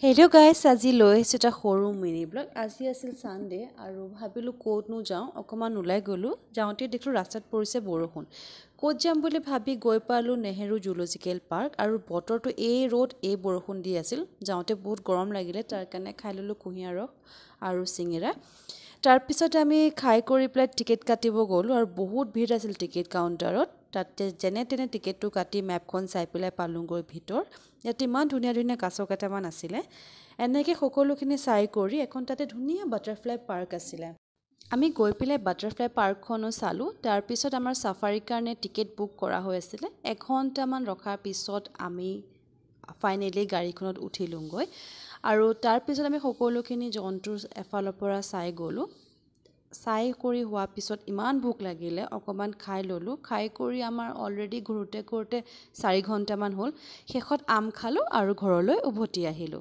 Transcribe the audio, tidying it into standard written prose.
hello' গাইছ আজি লৈ আহিছোঁ এটা সৰু মিনি ব্লগ আজি আছিল ছানডে আৰু ভাবিলোঁ ক'তনো যাওঁ অকণমান ওলাই গ'লোঁ যাওঁতে দেখিলোঁ ৰাস্তাত পৰিছে বৰষুণ ক'ত যাম বুলি ভাবি গৈ পালোঁ নেহেৰু জুলজিকেল পাৰ্ক আৰু বতৰটো এই ৰ'দ এই বৰষুণ দি আছিল যাওঁতে বহুত গৰম লাগিলে তাৰ কাৰণে খাই ল'লোঁ কুঁহিয়াৰ ৰস আৰু চিঙেৰা তাৰপিছতে আমি খাই কৰি পেলাই টিকেট কাটিব গ'লোঁ আৰু বহুত ভিৰ আছিল টিকেট কাউণ্টাৰত তাতে যেনে তেনে টিকেটটো কাটি মেপখন চাই পেলাই পালোঁগৈ ভিতৰ ইয়াত ইমান ধুনীয়া ধুনীয়া কাছ কেইটামান আছিলে এনেকৈ সকলোখিনি চাই কৰি এখন তাতে ধুনীয়া বাটাৰফ্লাই পাৰ্ক আছিলে আমি গৈ পেলাই বাটাৰফ্লাই পাৰ্কখনো চালোঁ তাৰপিছত আমাৰ চাফাৰীৰ কাৰণে টিকেট বুক কৰা হৈ আছিলে এঘণ্টামান ৰখাৰ পিছত আমি ফাইনেলি গাড়ীখনত উঠিলোঁগৈ আৰু তাৰপিছত আমি সকলোখিনি জন্তু এফালৰ পৰা চাই গ'লোঁ চাই কৰি হোৱাৰ পিছত ইমান ভোক লাগিলে অকণমান খাই ল'লোঁ খাই কৰি আমাৰ অলৰেডি ঘূৰোঁতে 4 ঘণ্টামান হ'ল শেষত আম খালোঁ আৰু ঘৰলৈ উভতি আহিলোঁ